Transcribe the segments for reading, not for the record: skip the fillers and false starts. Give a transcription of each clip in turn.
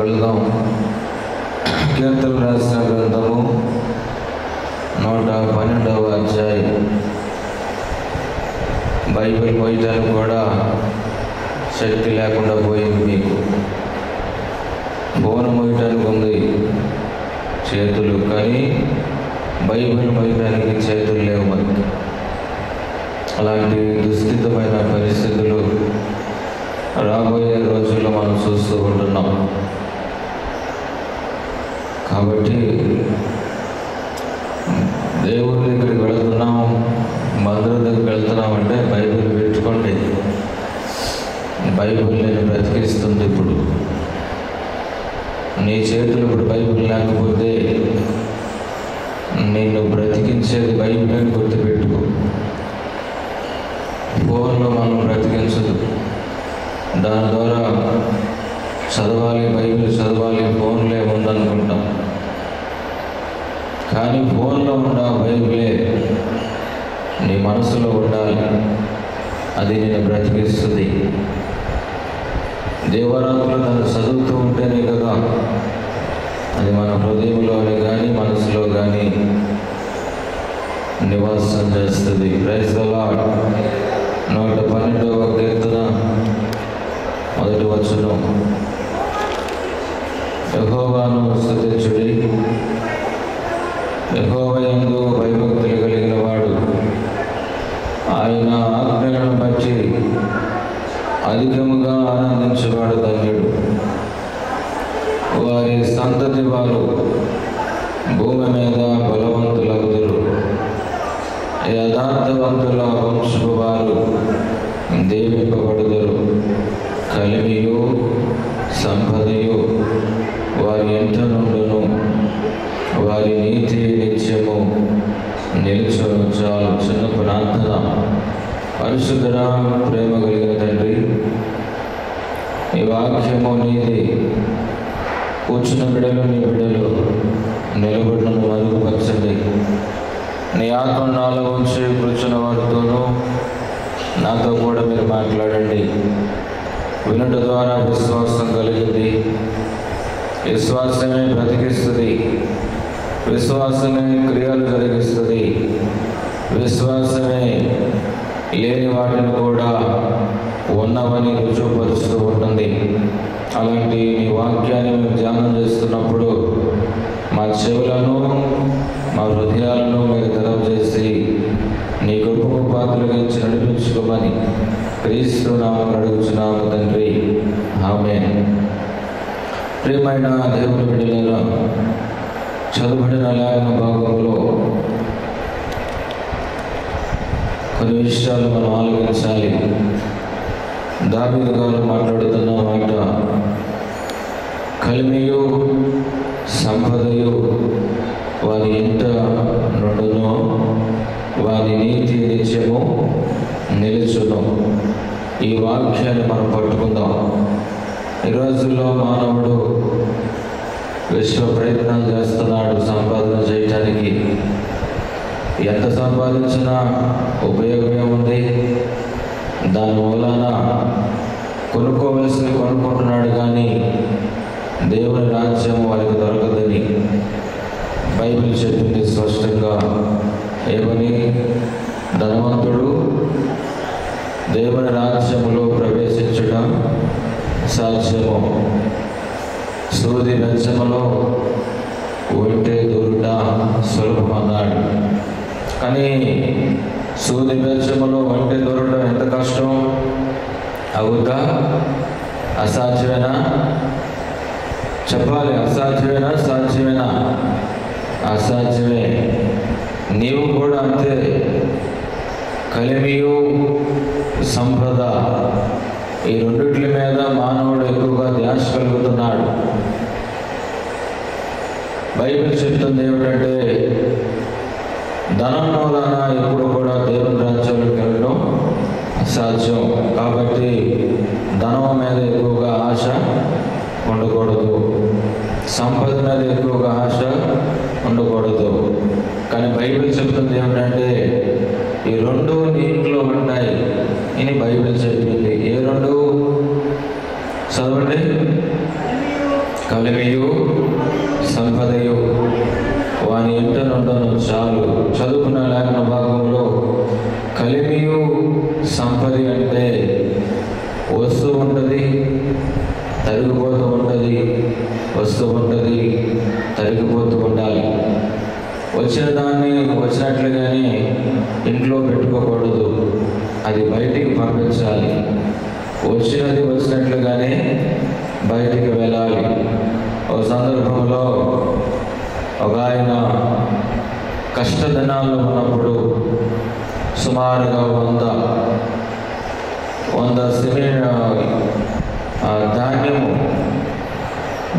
వెళదాం. కీర్తనలు రాసిన గ్రంథము 112వ అధ్యాయం. బైబిల్ మోయటానికి కూడా శక్తి లేకుండా పోయింది. మీకు బోనం మోయటానికి ఉంది చేతులు, కానీ బైబిల్ మోయటానికి చేతులు లేవు మనకి. అలాంటి దుస్థితమైన పరిస్థితులు రాబోయే రోజుల్లో మనం చూస్తూ ఉంటున్నాం. కాబట్టి దేవుడి దగ్గరికి వెళుతున్నాం, మందిరం దగ్గరికి వెళ్తున్నాం అంటే బైబిల్ పెట్టుకోండి. బైబిల్ నేను బ్రతికిస్తుంది. ఇప్పుడు నీ చేతులు ఇప్పుడు బైబిల్ లేకపోతే నిన్ను బ్రతికించేది బైబిల్ అని గుర్తుపెట్టుకో. ఫోన్లో మనం బ్రతికించదు. దాని ద్వారా చదవాలి, బైబిల్ చదవాలి, ఫోన్లే ఉందనుకుంటాం. కానీ ఫోన్లో ఉన్న బైబిలే నీ మనసులో ఉండాలి. అది నేను బ్రతికిస్తుంది. దేవరాత్రులు తను చదువుతూ ఉంటేనే కదా అది మన హృదయంలోనే కానీ మనసులో కానీ నివాసం చేస్తుంది. Praise the Lord. 112వ కీర్తన మొదటి వచనం. యెహోవాను స్తుతించుడి, యెహోవా యందు భయభక్తులు కలిగిన వాడు ఆయన ఆజ్ఞలను బట్టి అధికముగా ఆనందించేవాడు ధన్యుడు. వారి సంతతి వారు భూమి మీద బలవంతులగుదురు. యథార్థవంతుల వంశపు వారు దీవింపబడుదురు. కలిమియు సంపదయు వారి ఎంట నుండును. వారి నీతి నిత్యము నిలుచును. చాలు. చిన్న ప్రార్థన. పరిశుద్ధుడా, ప్రేమ కలిగిన తండ్రి, ఈ వాక్యము నీది. కూర్చున్న బిడ్డలు నీ బిడ్డలు నిలబడిన మరుగుపరచండి. నీ ఆత్మ నాలో ఉంచి కూర్చున్న వారితోనూ నాతో కూడా మీరు మాట్లాడండి. వినుట ద్వారా విశ్వాసం కలిగింది. విశ్వాసమే బ్రతికిస్తుంది. విశ్వాసమే క్రియలు జరిగిస్తుంది. విశ్వాసమే లేని వాటిని కూడా ఉన్నవని రుజువుపరుస్తూ ఉంటుంది. అలాంటి నీ వాక్యాన్ని మేము ధ్యానం చేస్తున్నప్పుడు మా చెవులను మా హృదయాలను మీరు తెరవ చేసి నీ కృపకు పాత్రలుగా నడిపించుకోమని క్రీస్తు నామమున అడుగుచున్నాము తండ్రి. ఆమేన్. ప్రియమైన దేవుని బిడ్డలారా, చదువుబడిన లేఖన భాగంలో కొన్ని విషయాలు మనం ఆలోచించాలి. దావీదు గారు మాట్లాడుతున్న మాట, కలిమియు సంపదయు వారి ఇంట నుండును. వారి నీతి నిత్యము నిలుచును. ఈ వాక్యాన్ని మనం పట్టుకుందాం. ఈ రోజుల్లో మానవుడు విశ్వ ప్రయత్నం చేస్తున్నాడు సంపాదన చేయటానికి. ఎంత సంపాదించినా ఉపయోగం ఏముంది? దాని మూలాన కొనుక్కోవలసింది కొనుక్కుంటున్నాడు, కానీ దేవుని రాజ్యం వారికి దొరకదని బైబిల్ చెప్పింది స్పష్టంగా. ఏమని? ధనవంతుడు దేవుని రాజ్యములో ప్రవేశించడం సాధ్యము, సూది వెచ్చములో ఒంటె దూరుట సులభమన్నాడు. కానీ సూది వెచ్చములో ఒంటె దూరడం ఎంత కష్టం? అవుతా? అసాధ్యమేనా? చెప్పాలి. అసాధ్యమేనా? సాధ్యమేనా? అసాధ్యమే. నీవు కూడా అంతే. కలిమియు సంపద, ఈ రెండిట్ల మీద మానవుడు ఎక్కువగా ధ్యాస కలుగుతున్నాడు. బైబిల్ చెప్తుంది ఏమిటంటే, ధనం మూలాన ఎప్పుడు కూడా దేవుని రాజ్యాలకు వెళ్ళడం అసాధ్యం. కాబట్టి ధనం మీద ఎక్కువగా ఆశ ఉండకూడదు. సంపద మీద ఎక్కువగా ఆశ ఉండకూడదు. కానీ బైబిల్ చెప్తుంది ఏమిటంటే, ఈ రెండు నీ ఇంట్లో ఉంటాయి అని బైబిల్ చెప్పింది. ఏ రెండు? చదవండి. కలిమియు సంపదయు వాని ఇంట నుండను చాలు. చదువుకున్న లేఖన భాగంలో కలిమియు సంపద అంటే వస్తూ ఉంటుంది, తరిగిపోతూ ఉంటుంది, వస్తూ ఉంటుంది, తరిగిపోతూ ఉండాలి. వచ్చిన దాన్ని వచ్చినట్లుగానే ఇంట్లో పెట్టుకోకూడదు, అది బయటికి పంపించాలి. వచ్చినది వచ్చినట్లుగానే బయటికి వెళ్ళాలి. ఒక సందర్భంలో ఒక ఆయన కష్టదినాల్లో ఉన్నప్పుడు సుమారుగా 100 ధాన్యము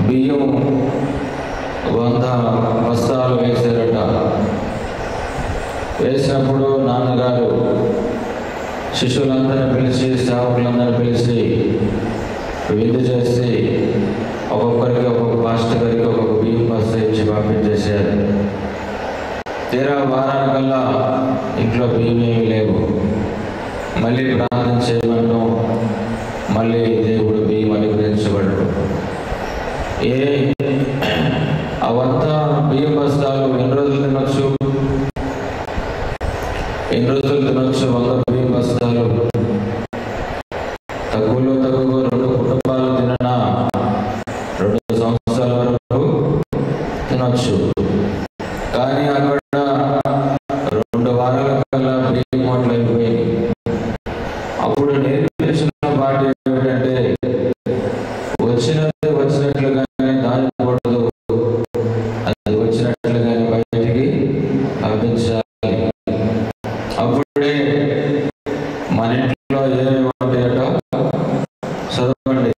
బియ్యం 100 బస్తాలు వేశారట. వేసినప్పుడు నాన్నగారు శిష్యులందరినీ పిలిచి, సేవకులందరినీ పిలిచి విందు చేసి ఒక్కొక్కరికి, ఒక్కొక్క పాస్టర్ గారికి ఒక్కొక్క బియ్యం బస్తా ఇచ్చి పంపించేశారు. తీరా వారానికల్లా ఇంట్లో బియ్యం ఏమీ లేవు. మళ్ళీ ప్రార్థన చేయమను, మళ్ళీ దేవుడు బియ్యం అనుగ్రహించబడడు. అవంతా బియ్యం బస్తాలు ఎన్ని రోజులు తినొచ్చు? 100 బియ్యం బస్తాలు. తక్కువలో తక్కువ 2 కుటుంబాలు తిననా 2 సంవత్సరాల వరకు తినొచ్చు. కానీ అక్కడ 2 వారాల కల్లా బియ్యం మూటలు అయిపోయాయి. అప్పుడు నేర్పించిన పాట ఏమిటంటే వచ్చినది వచ్చినట్లుగానే దానికూడదు, అది వచ్చినట్లుగానే బయటికి పంపించాలి. అప్పుడే మన ఇంట్లో ఏమేమి ఉంటాయటో చదవండి.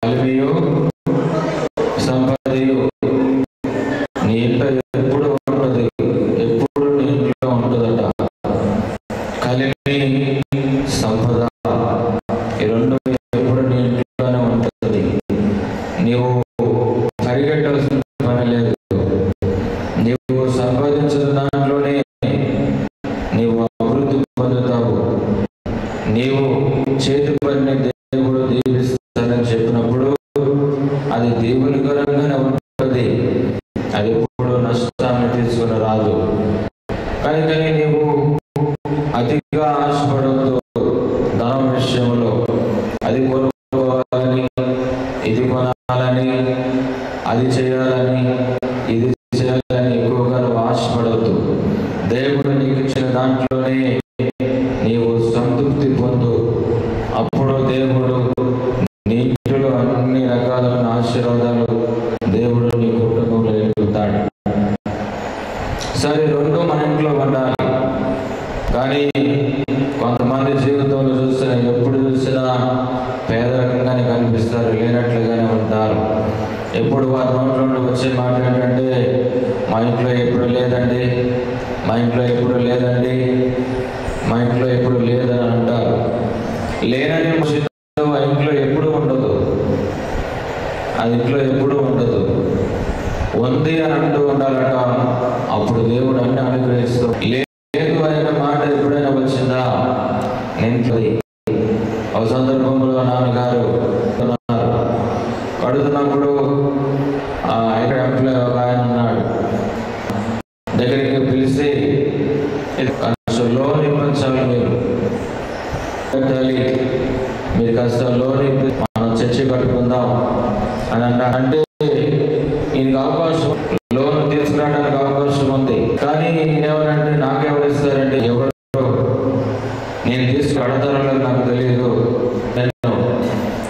కలిమియు సంపదయు నీ ఇంట్లో ఎప్పుడు ఉంటుంది, ఎప్పుడు నీ ఇంట్లో ఉంటుందట. కలిమి సంపద ఈ 2 ఎప్పుడు నీ ఇంట్లోనే ఉంటుంది. నీవు పరిగెట్టాల్సిన పని లేదు. నీవు సంపాదించిన దాంట్లోనే నీవు అభివృద్ధి పొందుతావు. నీవు చేతి పని దేవుడు దీవిస్తానని చెప్పినప్పుడు అది దేవునికరంగానే ఉంటుంది. అది ఎప్పుడు నష్టాన్ని తీసుకుని రాదు. కానీ నీవు అతిగా ఆశపడవద్దు. ధనం విషయంలో అది కొనుక్కోవాలని, ఇది కొనాలని, అది చేయాలని, ఇది చేయాలని ఎక్కువగా నువ్వు ఆశపడవద్దు. దేవుడు నీకు ఇచ్చిన దాంట్లోనే నీవు సంతృప్తి పొందు. అప్పుడు దేవుడు నీ ఇంటిలో అన్ని రకాలైన ఆశీర్వాదాలు దేవుడు నీ కుటుంబంలో ఎదుగుతాడు. సరే, 2 మన ఇంట్లో ఉండాలి. కానీ కొంతమంది జీవితంలో చూసినా, ఎప్పుడు చూసినా పేదరికంగానే కనిపిస్తారు, లేనట్లుగానే ఉంటారు. ఎప్పుడు వారి నోట్లో నుండి వచ్చే మాట ఏంటంటే మా ఇంట్లో ఎప్పుడు లేదండి, మా ఇంట్లో ఎప్పుడు లేదండి, మా ఇంట్లో ఎప్పుడు లేదని అంటారు. లేనని ఆ ఇంట్లో ఎప్పుడు ఉండదు, ఆ ఇంట్లో ఎప్పుడు ఉండదు. ఉంది అని అంటూ ఉండాలట. అప్పుడు దేవుడు అన్ని అనుగ్రహిస్తూ. లేదు అయిన మాట ఎప్పుడైనా వచ్చిందా? నేను ఒక సందర్భంలో నాన్నగారు కడుతున్నప్పుడు ఎంప్లాయ్ ఒక ఆయన ఉన్నాడు. దగ్గరికి పిలిచి లోన్ ఇప్పించాలి, మీరు కాస్త లోన్ ఇప్పి మనం చర్చి కట్టుకుందాం అని అంటే ఈయనకి అవకాశం, లోన్ తీసుకురావడానికి అవకాశం ఉంది. కానీ నేనేమనంటే నాకెవరు ఇస్తారంటే, ఎవరు నేను తీసుకుడతారో నాకు తెలియదు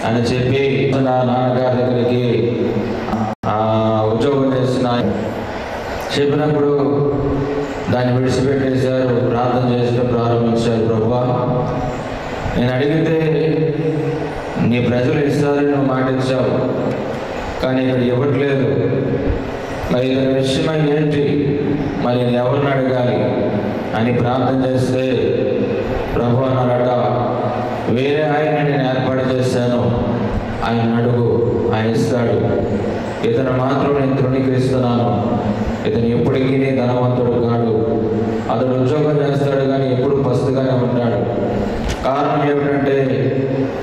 అని చెప్పి నా నాన్నగారి దగ్గరికి ఉద్యోగం చేసిన చెప్పినప్పుడు దాన్ని విడిచిపెట్టేశారు. ప్రార్థన చేసిన ప్రారంభించారు. ప్రభువా, నేను అడిగితే నీ ప్రజలు ఇస్తారని నువ్వు మాట ఇచ్చావు, కానీ ఇక్కడ ఇవ్వట్లేదు. మరి ఇతని విషయమై ఏంటి, మరి నేను ఎవరిని అడగాలి అని ప్రార్థన చేస్తే ప్రభు అన్నారట, వేరే ఆయన్ని నేను ఏర్పాటు చేశాను, ఆయన అడుగు, ఆయన ఇస్తాడు. ఇతను మాత్రం నేను తృణీకరిస్తున్నాను. ఇతను ఎప్పటికీ ధనవంతుడు కాడు. అతడు ఉద్యోగం చేస్తాడు కానీ ఎప్పుడు పస్తుగానే ఉంటాడు. కారణం ఏమిటంటే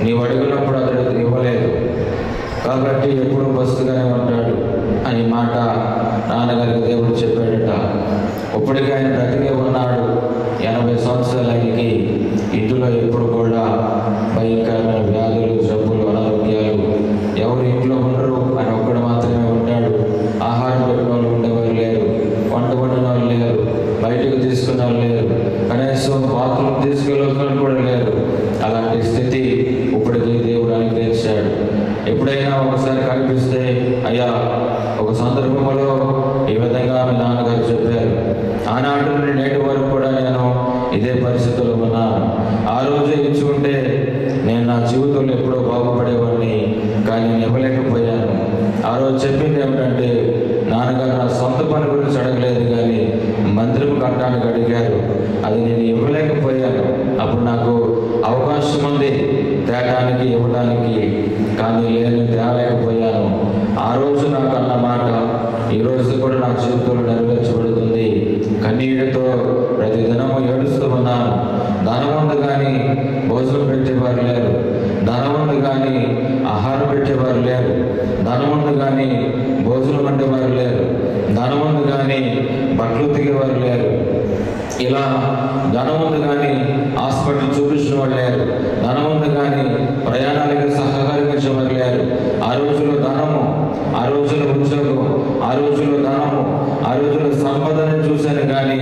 నీవు అడిగినప్పుడు అతడు ఇవ్వలేదు, కాబట్టి ఎప్పుడు బస్తుగానే ఉంటాడు అని మాట నాన్నగారికి దేవుడు చెప్పాడట. ఇప్పటికీ ఆయన బ్రతికే ఉన్నాడు. 80 సంవత్సరాలు ఆయనకి ఇంటిలో ఎప్పుడు కూడా భయంకరమైన వ్యాధులు, జబ్బులు, అనారోగ్యాలు. ఎవరు ఇంట్లో ఉండరు, ఆయన ఒక్కడు మాత్రమే ఉంటాడు. ఆహారం పెట్టిన వాళ్ళు ఉండేవారు లేరు, వంట వండిన వాళ్ళు లేరు, బయటకు తీసుకున్న వాళ్ళు లేరు, కనీసం బాత్రూమ్ తీసుకెళ్ళి కూడా లేరు. అలాంటి స్థితి ఇప్పటికీ దేవుడు అనుగ్రహించాడు. ఎప్పుడైనా ఒకసారి కనిపిస్తే, అయ్యా ఒక సందర్భంలో ఈ విధంగా మీ నాన్నగారు చెప్పారు, ఆనాటి నుండి నేటి వరకు కూడా నేను ఇదే పరిస్థితుల్లో ఉన్నాను. ఆ రోజే ఇచ్చుకుంటే నేను నా జీవితంలో ఎప్పుడో బాగుపడేవాడిని, కానీ నేను ఇవ్వలేకపోయాను. ఆ రోజు చెప్పింది ఏమిటంటే, నాన్నగారు నా సొంత పని గురించి అడగలేదు, కానీ మందిరం కట్టడానికి అడిగారు. అది నేను ఇవ్వలేకపోయాను. అప్పుడు నాకు అవకాశం ఉంది తేటానికి, ఇవ్వడానికి, కానీ నేను తేలేకపోయాను. ఆ రోజు నాకు అన్న మాట ఈ రోజు కూడా నా జీవితంలో నెరవేర్చబడుతుంది. కన్నీటితో ప్రతి దినము ఏడుస్తూ ఉన్నాను. ధనం ఉంది కానీ భోజనం పెట్టేవారు లేరు, ధనం ఉంది కానీ ఆహారం పెట్టేవారు లేరు, ధనం ఉంది కానీ భోజనం వండేవారు లేరు, ధనం ఉంది కానీ బట్టలు ఉతికేవారు లేరు. ఇలా ధనం ఉంది కానీ హాస్పిటల్ చూపించిన వాళ్ళు లేరు, ధనం ఉంది కానీ ప్రయాణాలకి సహకరించేవారు లేరు. ఆ రోజుల్లో ధనము, ఆ రోజుల్లో ఉద్యోగం, ఆ రోజుల్లో ధనము, ఆ రోజుల్లో సంపదను చూశాను, కానీ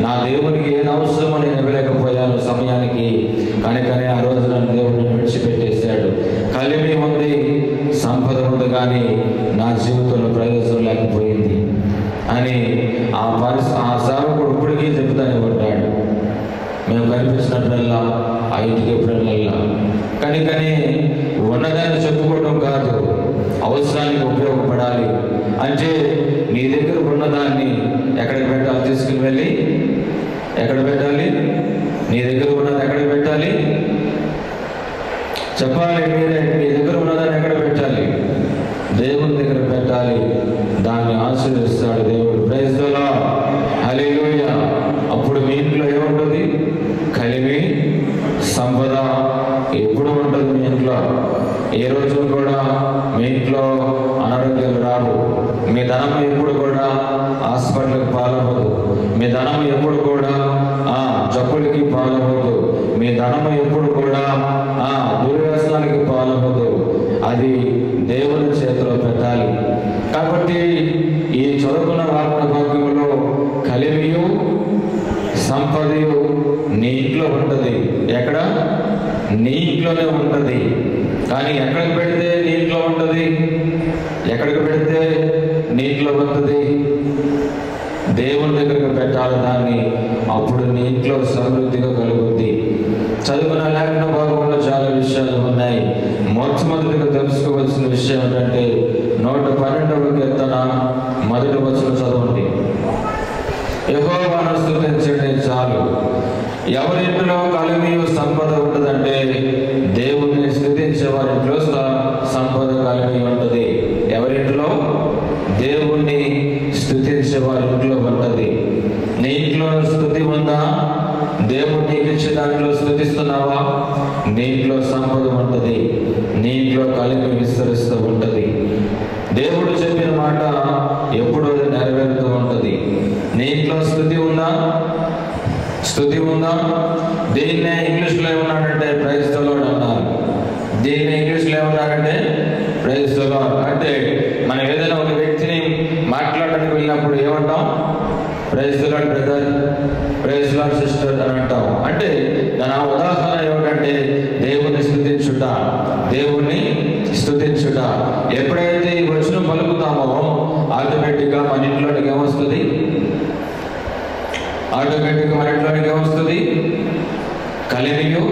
నా దేవునికి ఏది అవసరమో నేను ఇవ్వలేకపోయాను సమయానికి. కనుకనే ఆ రోజు నన్ను దేవుడిని విడిచిపెట్టేశాడు. కలిమి ఉంది, సంపద ఉంది, కానీ నా జీవితంలో ప్రయోజనం లేకపోయింది అని ఆ సేవకుడు ఇప్పటికీ చెబుతానే ఉంటాడు. మేము కనిపించినప్పుడల్లా ఆ ఇంటికి ఎప్పుడల్లా కనుకని ఉన్నదాన్ని చెప్పుకోవడం కాదు, అవసరానికి ఉపయోగపడాలి. అంటే నీ దగ్గర ఉన్నదాన్ని ఎక్కడికి పెట్టాలి? తీసుకుని వెళ్ళి ఎక్కడ పెట్టాలి? నీ దగ్గర ఉన్నది ఎక్కడికి పెట్టాలి? చెప్పాలి మీరే. మీ దగ్గర ఉన్నదాన్ని ఎక్కడ పెట్టాలి? దేవుని దగ్గర పెట్టాలి. దాన్ని ఆశీర్వదిస్తాడు దేవుడు. ప్రైజ్ ది లార్డ్, హల్లెలూయా. అప్పుడు మీ ఇంట్లో ఏముంటుంది? కలిమి, సంపద ఎప్పుడు ఉంటుంది మీ ఇంట్లో. ఏ రోజు కూడా మీ ఇంట్లో అనారోగ్యాలు రావు. మీ ధనం ఎప్పుడు కూడా హాస్పిటల్కి పాలవదు. మీ ధనం ఎప్పుడు కూడా జబ్బులకి పాలవదు. మీ ధనం ఎప్పుడు కూడా దుర్వ్యసనాలకి పాలవదు. అది దేవుని చేతిలో పెట్టాలి. కాబట్టి ఈ చదువుకున్న వాక్యంలో కలిమియు సంపదయు నీ ఇంట్లో ఉంటుంది. ఎక్కడ? నీ ఇంట్లోనే ఉంటుంది. కానీ ఎక్కడికి పెడితే నీ ఇంట్లో ఉంటుంది? ఎక్కడికి పెడితే నీ ఇంట్లో ఉంటుంది? దేవుని దగ్గరికి పెట్టాలి దాన్ని. అప్పుడు నీ ఇంట్లో సమృద్ధిగా కలుగుద్ది. చదువుకున్న లేఖన భాగంలో చాలా విషయాలు ఉన్నాయి. మొట్టమొదటిగా తెలుసుకోవాల్సిన విషయం ఏంటంటే 112వ కీర్తన 1వ వచనం చదవండి. యెహోవాను స్తుతించండి చాలు. ఎవరింట్లో కలిమియు సంపద ఉంటుందంటే దేవుణ్ణి స్తుతించే వారింట్లో సంపద కలిమి ఉంటుంది. ఎవరింట్లో? దేవుణ్ణి స్తుతించే వారింట్లో ఉంటుంది. నీ ఇంట్లో స్తుతి ఉందా? దేవుడు నీకు ఇచ్చే దాంట్లో స్తుతిస్తున్నావా? నీ ఇంట్లో సంపద ఉంటుంది. నీ ఇంట్లో కలిమి విస్తరిస్తూ ఉంటుంది. దేవుడు చెప్పిన మాట ఎప్పుడూ నెరవేరుతూ ఉంటుంది. నీ ఇంట్లో స్తుతి ఉందా? స్తుతి ఉందా? దీన్నే ఇంగ్లీష్లో ఏమన్నాడంటే ప్రైజ్ ది లార్డ్ అన్నారు. దీన్ని ఇంగ్లీష్లో ఏమన్నారంటే ప్రైజ్ ది లార్డ్. అంటే మనం ఏదైనా ఒక వ్యక్తిని మాట్లాడడానికి వెళ్ళినప్పుడు ఏమంటాం? Praise the lord brother, praise the lord sister అని అంటాం. అంటే దాని ఉదాహరణ ఏమిటంటే దేవుణ్ణి స్తుతించుట, దేవుణ్ణి స్తుతించుట. ఎప్పుడైతే ఈ వచనం పలుకుతామో ఆటోమేటిక్గా మన ఇంట్లోనికి ఏమొస్తుంది? ఆటోమేటిక్గా మన ఇంట్లోనికి ఏమొస్తుంది? కలిమియు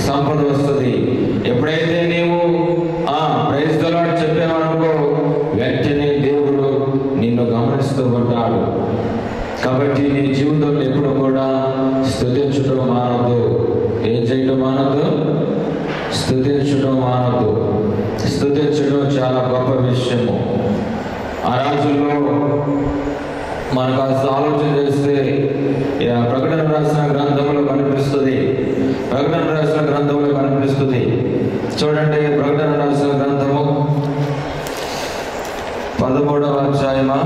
సంపద వస్తుంది. ఎప్పుడైతే నీవు ప్రైజ్ ది లార్డ్ చెప్పామనుకో, వెంటనే దేవుడు నిన్ను గమనిస్తూ ఉంటాడు. కాబట్టి నీ జీవితంలో ఎప్పుడు కూడా స్తుతించడం మానద్దు. ఏం చేయడం మానద్దు? స్తుతించడం మానద్దు. స్తుతించడం చాలా గొప్ప విషయము. ఆ రోజుల్లో మనకు కాస్త ఆలోచన చేస్తే ప్రకటన రాసిన గ్రంథంలో కనిపిస్తుంది. ప్రకటన రాసిన గ్రంథంలో కనిపిస్తుంది చూడండి, ప్రకటన రాసిన గ్రంథము 13వ అధ్యాయమా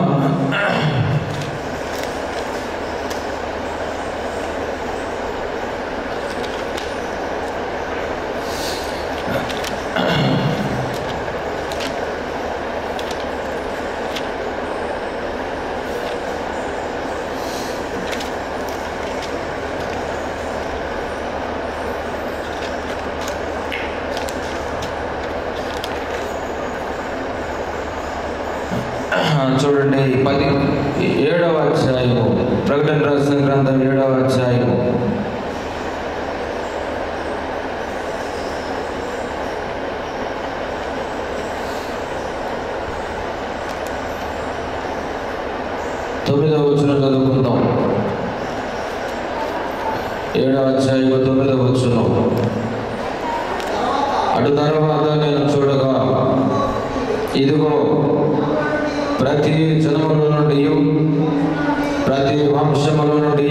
చూడండి 7వ అధ్యాయము, ప్రకటన రాసిన గ్రంథం 7వ అధ్యాయము 9వ వచనం చదువుకుందాం. 7వ అధ్యాయము 9వ వచనం. అటు తర్వాత నేను చూడగా, ఇదిగో ప్రతి జనముల నుండి, ప్రతి వంశముల నుండి,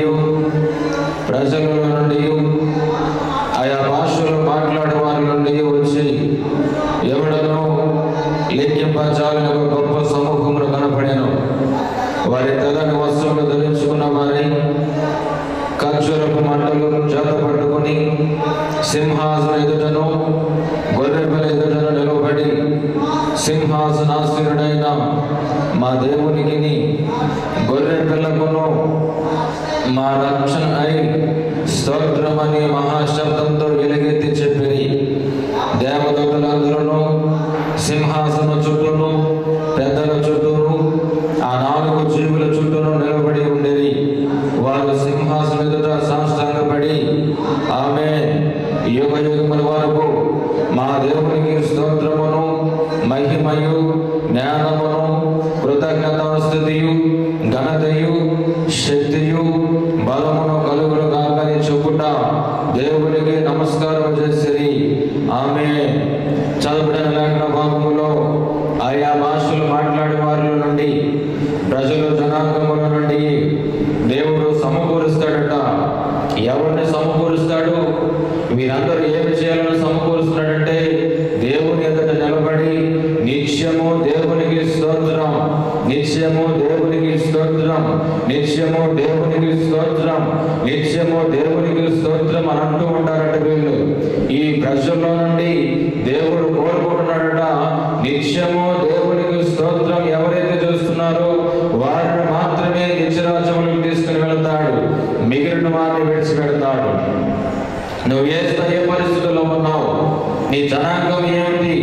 ప్రజల నుండి, ఆయా భాషలు మాట్లాడే వారి నుండి వచ్చి ఎవడనో లెక్కింపజాలని ఒక గొప్ప సమూహములు కనపడాను. వారి తెల్లని వస్త్రములు ధరించుకున్న వారి ఖర్జూరపు మంటలు చేత పట్టుకుని సింహాసన ఎదుటను గొర్రెపిల్ల ఎదుటను నిలబడి, సింహాసనాసీనుడైన మా దేవునికి గొర్రె పిల్లకును మా రక్షణ అయి స్తోత్రమని మహాశబ్దంతో వెలుగెత్తి చెప్పిరి. దేవదూతలందరూ సింహాసనం చుట్టూను పెద్దల చుట్టూను ఆ 4 జీవుల చుట్టూను నిలబడి ఉండేది. వారు సింహాసనం ఎదుట సాష్టాంగపడి, ఆమేన్, యుగయుగముల వరకు మా దేవునికి స్తోత్రమును మహిమయు జ్ఞానమును కృతజ్ఞతాస్తుతియు ఘనతయు శక్తియు బలమును కలుగును కాకని చెప్పుట దేవునికి నమస్కారం చేసిరి. ఆమేన్. చదువుబడిన లేఖన భాగములో ఆయా భాషలు మాట్లాడే వారి నుండి, ప్రజలు జనాంగముల నుండి దేవుడు సమకూరుస్తాడట. ఎవరిని సమకూరుస్తాడు? వీరందరూ ఏమి చేయాలని సమకూరుస్తున్నాడంటే, దేవుని ఎదుట నిలబడి నిత్యము దేవునికి స్తోత్రం, నిత్యము దేవునికి స్తోత్రం, నిత్యము దేవునికి స్తోత్రం, నిత్యము దేవునికి స్తోత్రం అని అంటూ ఉంటారట వీళ్ళు. ఈ ప్రజల్లో నుండి దేవుడు కోరుకుంటున్నాడట, నిత్యము దేవునికి స్తోత్రం ఎవరైతే చేస్తున్నారో వారిని మాత్రమే నిత్యరాజ్యములకు తీసుకుని వెళతాడు, మిగిలిన వారిని విడిచిపెడతాడు. నువ్వు ఏ పరిస్థితుల్లో ఉన్నావు? నీ జనాంగం ఏమిటి?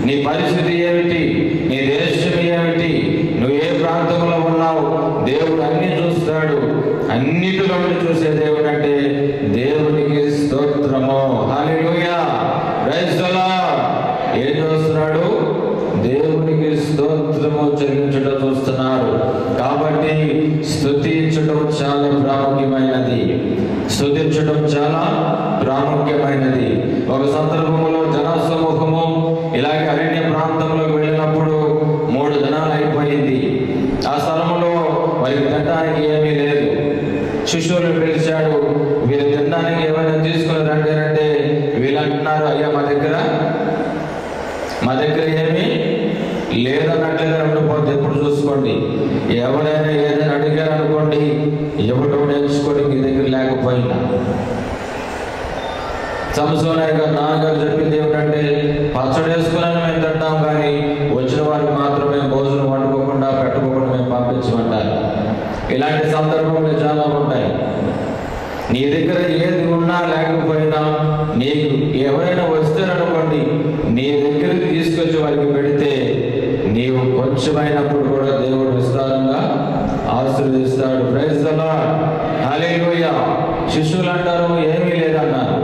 నీ పరిస్థితి ఏమిటి? నీ దేశం ఏమిటి? నువ్వు ఏ ప్రాంతంలో ఉన్నావు? దేవుడు అన్ని చూస్తాడు. అన్నిటిలో చూసే దేవుడు అంటే దేవునికి స్తోత్రము. హల్లెలూయా, ప్రైజ్ ది లార్డ్. ఏం చూస్తున్నాడు? దేవునికి స్తోత్రము చెల్లించడం చూస్తున్నారు. కాబట్టి స్తుతించడం చాలా ప్రాముఖ్యమైనది. స్తుతించడం చాలా ప్రాముఖ్యమైనది. ఒక సందర్భంలో జనసమూహము ఇలాగే అరణ్య ప్రాంతంలోకి వెళ్ళినప్పుడు 3 దినాలు అయిపోయింది. ఆ స్థలంలో వారికి తినడానికి ఏమీ లేదు. శిష్యులను పిలిచాడు, వీరు తినడానికి ఏమైనా తీసుకుని రండి అంటే వీళ్ళు అంటున్నారు, అయ్యా మా దగ్గర ఏమీ లేదన్నట్లుగా ఉండిపోతే ఎప్పుడు చూసుకోండి. ఎవరైనా ఏదైనా అడిగారు అనుకోండి, ఇవ్వటం నేర్చుకోండి మీ దగ్గర లేకపోయినా. సంసోనయ్య గారు నాన్నగారు చెప్పింది ఏమిటంటే, పచ్చడి వేసుకున్నాను మేము తింటాం, కానీ వచ్చిన వారికి మాత్రమే భోజనం వండుకోకుండా పెట్టుకోకుండా మేము పంపించమంటారు. ఇలాంటి సందర్భాలు చాలా ఉంటాయి. నీ దగ్గర ఏది ఉన్నా లేకపోయినా నీకు ఎవరైనా వస్తారనుకోండి, నీ దగ్గరికి తీసుకొచ్చి వారికి పెడితే నీవు కొంచెమైనప్పుడు కూడా దేవుడు విస్తారంగా ఆశీర్వదిస్తాడు. ప్రైజ్ ది లార్డ్, హల్లెలూయా. శిష్యులు అంటారు ఏమీ లేదన్నారు.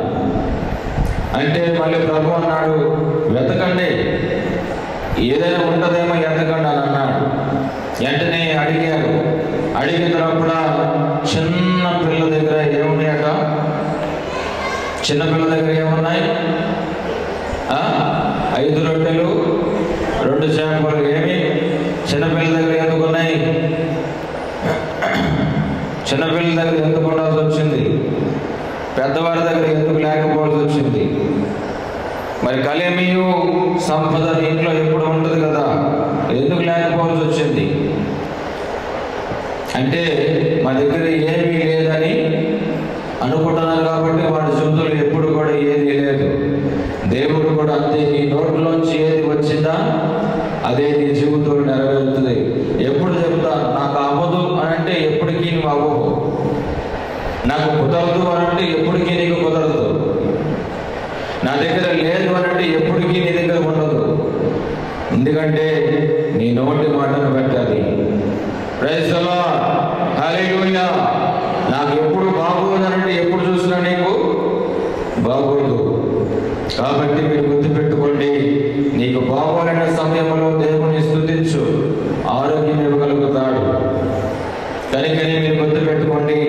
అంటే మళ్ళీ ప్రభు అన్నాడు, వెతకండి, ఏదైనా ఉంటుందేమో వెతకండి అని అన్నాడు. వెంటనే అడిగారు. అడిగినప్పుడు చిన్న పిల్లల దగ్గర ఏమున్నాయట? చిన్నపిల్లల దగ్గర ఏమున్నాయి? 5 రొట్టెలు 2 చేపలు. ఏమి చిన్నపిల్లల దగ్గర ఎందుకు ఉన్నాయి? చిన్నపిల్లల దగ్గర ఎందుకు ఉండాల్సి వచ్చింది? పెద్దవారి దగ్గర ఎందుకు లేకపోవాల్సి వచ్చింది? మరి కలిమియు సంపద ఇంట్లో ఎప్పుడు ఉంటుంది కదా, ఎందుకు లేకపోవాల్సి వచ్చింది అంటే మా దగ్గర ఏమీ లేదని అనుకుంటున్నారు కాబట్టి వాడి జీవితంలో ఎప్పుడు కూడా ఏది లేదు. దేవుడు కూడా అంతే, నీ నోట్లోంచి ఏది వచ్చిందా అదే నీ జీవితంలో నెరవేరుతుంది. ఎప్పుడు చెప్తా నాకు అవ్వదు అని అంటే ఎప్పటికీ నువ్వు అవ్వవు, నాకు కుదరదు అని అంటే ఎప్పటికీ నీకు కుదరదు, నా దగ్గర లేదు అని అంటే ఎప్పటికీ నీ దగ్గర ఉండదు. ఎందుకంటే నీ నోటి మాటను పెట్టాలి. ప్రైజ్ ది లార్డ్, హల్లెలూయా. నాకు ఎప్పుడు బాగోదనంటే ఎప్పుడు చూసినా నీకు బాగోదు. కాబట్టి మీరు గుర్తుపెట్టుకోండి, నీకు బాగోలేని సమయంలో దేవుని స్తుతించు, ఆరోగ్యం ఇవ్వగలుగుతాడు. కనుకని మీరు గుర్తుపెట్టుకోండి,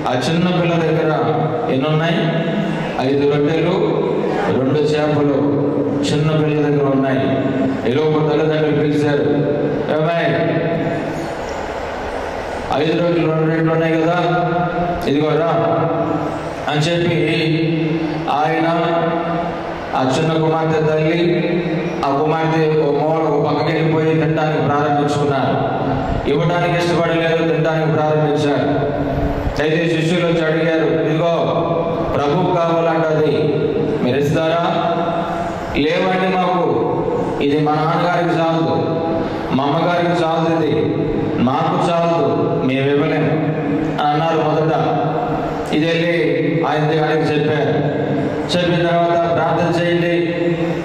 ఆ చిన్న పిల్ల దగ్గర ఎన్నున్నాయి? 5 రొట్టెలు 2 చేపలు చిన్న పిల్ల దగ్గర ఉన్నాయి. ఈలోపు తల్లిదండ్రులు పిలిచారు, ఏమాయ్ 5 రొట్టెలు 2 రెట్లు ఉన్నాయి కదా, ఇదిగోరా అని చెప్పి ఆయన ఆ చిన్న కుమార్తె తల్లి ఆ కుమార్తె ఒక పక్కకి వెళ్ళిపోయి తినడానికి ప్రారంభించుకున్నారు. ఇవ్వడానికి ఇష్టపడలేదు, తినడానికి ప్రారంభించారు. అయితే శిష్యులు వచ్చి అడిగారు, ఇదిగో ప్రభువు కావాలంటది, మీరు ఇస్తారా? లేవండి, మాకు ఇది మా నాన్నగారికి చాలదు, మా అమ్మగారికి చాలదు, ఇది మాకు చాలదు, మేము ఇవ్వలేము అని అన్నారు. మొదట ఇది వెళ్ళి ఆయన దగ్గరికి చెప్పారు. చెప్పిన తర్వాత ప్రార్థన చేయండి,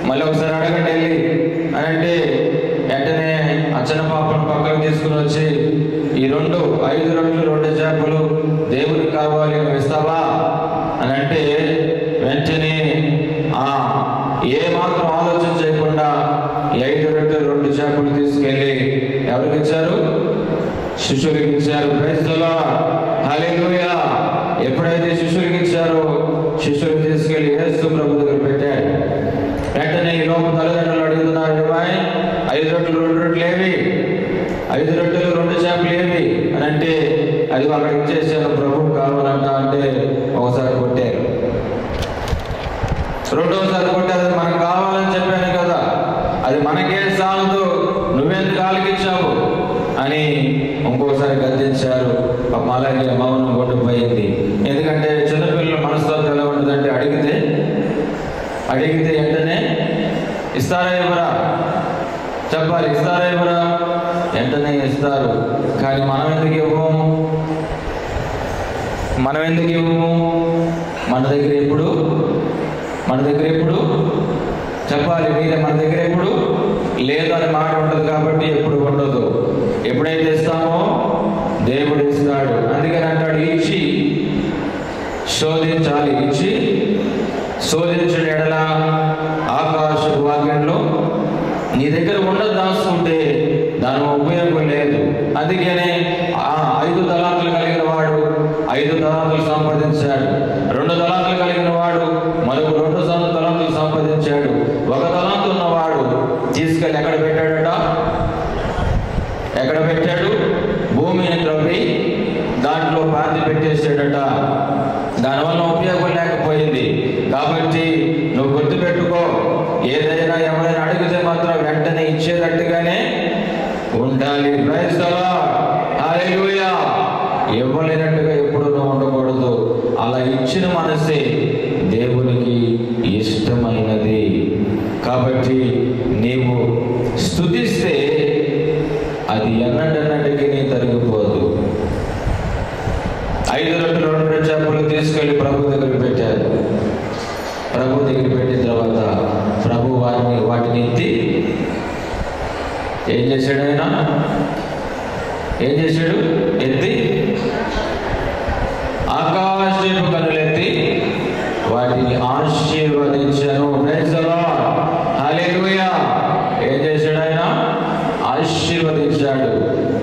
మళ్ళీ ఒకసారి అడగండి వెళ్ళి అని అంటే వెంటనే ఆ చిన్న పాపను పక్కకు తీసుకుని వచ్చి ఈ 5 రొట్టెలు 2 చేపలు దేవునికి కావాలి, నువ్వు ఇస్తావా అని అంటే వెంటనే ఏ మాత్రం ఆలోచన చేయకుండా 5 రొట్టెలు 2 చేపలు తీసుకెళ్ళి ఎవరికి ఇచ్చారు? శిష్యులకి ఇచ్చారు. ప్రైజ్ ది లార్డ్, హల్లెలూయా. ఎప్పుడైతే శిష్యులకి ఇచ్చారో శిష్యులు తీసుకెళ్ళి యేసు ప్రభు దగ్గర పెట్టారు. వెంటనే ఈ లోపు తల్లిదండ్రులు అడుగుతున్నారు, ఏమాయ్ 5 రొట్టెలు 2 రొట్టెలు ఏవి? 5 రొట్టెలు 2 చేపలు ఏవి అని అంటే అది అక్కడ ఇచ్చేసాను, ప్రభువు కావాలంట అంటే ఒకసారి కొట్టారు, రెండోసారి కొట్టారు. అది మనకు కావాలని చెప్పాను కదా, అది మనకే సాలదు, నువ్వెందుకు ఆలకించావు అని ఇంకోసారి గద్దించారు. అలాగే మౌనం కొట్టుపోయింది. ఎందుకంటే చిన్నపిల్లల మనస్తత్వం ఎలా ఉంటుందంటే అడిగితే వెంటనే ఇస్తారా ఇవ్వరా చెప్పాలి, ఇస్తారా ఇవ్వరా వెంటనే ఇస్తారు. కానీ మనం ఎందుకు ఇవ్వము? మన దగ్గర ఎప్పుడు చెప్పాలి, మీరే మన దగ్గర ఎప్పుడు లేదు అనే మాట ఉంటుంది కాబట్టి ఎప్పుడు ఉండదు. ఎప్పుడైతే ఇస్తామో దేవుడు ఇస్తాడు. అందుకని అంటాడు, ఇచ్చి శోధించాలి, ఇచ్చి శోధించిన ఎడల ఆకాశ వాక్యంలో నీ దగ్గర ఉండదు దాచుకుంటే దాని ఉపయోగం లేదు. అందుకనే 5 తలాంతులు కలిగిన వాడు 5 తలాంతులు సంపాదించాడు, 2 తలాంతులు కలిగిన వాడు మరొక 2 తలాంతులు సంపాదించాడు. 1 తలాంతు ఉన్నవాడు తీసుకెళ్ళి ఎక్కడ పెట్టాడు? భూమిని త్రవ్వి దాంట్లో పాతి పెట్టేసాడట. దానివల్ల ఉపయోగం లేకపోయింది. కాబట్టి నువ్వు గుర్తుపెట్టుకో, ఏదైనా ఎవరైనా అడిగితే మాత్రం వెంటనే ఇచ్చేటట్టుగానే ఉండాలి. ప్రైజ్ ది లార్డ్, హల్లెలూయా. ఇవ్వలేనట్టుగా ఎప్పుడు నువ్వు ఉండకూడదు. అలా ఇచ్చిన మనసే దేవునికి ఇష్టమైనది. కాబట్టి నీవు స్తుతిస్తే అది ఎన్నటికి నీ తరిగిపోదు. 5 రొట్టెలు 2 చేపలు తీసుకెళ్ళి ప్రభు దగ్గర పెట్టారు. ప్రభు దగ్గర పెట్టిన తర్వాత ప్రభు వాటిని ఎత్తి ఏం చేశాడు? ఎత్తి ఆకాశపు కనులెత్తి వాటిని ఆశీర్వదించాను. ప్రైజ్ ది లార్డ్, హల్లెలూయా. ఏం చేశాడు ఆయన? ఆశీర్వదించాడు.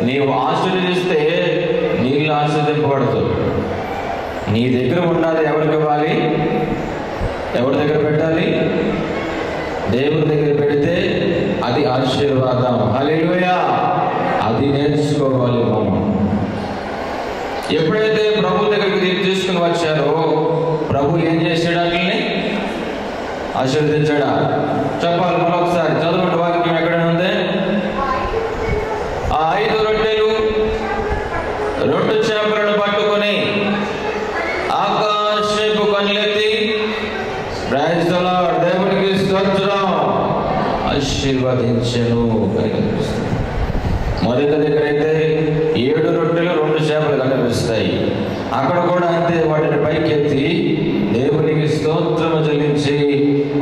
నీవు ఆశీర్వదిస్తే నీళ్ళు ఆశీర్వదింపబడదు. నీ దగ్గర ఉన్నది ఎవరికి ఇవ్వాలి? ఎవరి దగ్గర పెట్టాలి? దేవుడి దగ్గర పెడితే అది ఆశీర్వాదం. హల్లెలూయా. అది నేర్చుకోవాలి మనం. ఎప్పుడైతే ప్రభు దగ్గరికి తీసుకుని వచ్చారో ప్రభు ఏం చేసాడు? ఆశీర్వదించాడా? చెప్పాలి మరొకసారి. చదవండి వాక్యం ఎక్కడ ఉంది? ఆ 5 రొట్టెలు 2 చేపలను పట్టుకొని ఆకాశపు కన్నులెత్తి ప్రైజ్ ది లార్డ్, దేవునికి స్తోత్రం, ఆశీర్వదించెను. మొదటి దగ్గర అయితే 7 రొట్టెలు 2 చేపలు కనిపిస్తాయి. అక్కడ కూడా అంతే, వాటిని పైకెత్తి దేవునికి స్తోత్రము చెల్లించి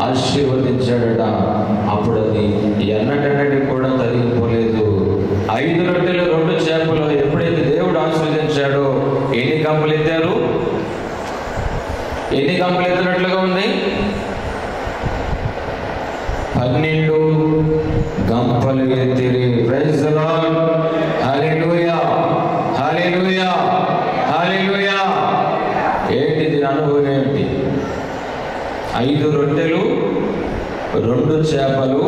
ఆశీర్వదించాడట. అప్పుడు అది ఎన్నటన్నటికి కూడా తరిగిపోలేదు. 5 రొట్టెలు 2 చేపలు ఎప్పుడైతే దేవుడు ఆశీర్వదించాడో ఎన్ని గంపలు ఎత్తారు? ఎన్ని గంపలు ఎత్తినట్లుగా ఉంది? 12 గంపలు ఎత్తిరి. ప్రైజ్ ది లార్డ్, హల్లెలూయా, హల్లెలూయా, హల్లెలూయా. ఏంటి దీని అనుభవం ఏంటి? 5 రొట్టెలు 2 చేపలు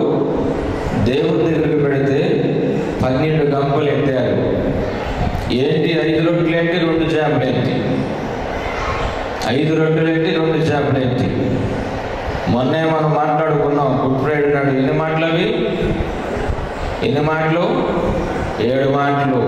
దేవుడి దగ్గరికి పెడితే 12 గంపలు ఎత్తారు. ఏంటి 5 రొట్టెలు ఏంటి, 2 చేపలు ఏంటి? 5 రొట్టెలు ఏంటి, 2 చేపలు ఏంటి? మొన్నే మనం మాట్లాడుకున్నాం. గుడ్ ఫ్రైడే నాడు ఎన్ని మాటలు? 7 మాటలు.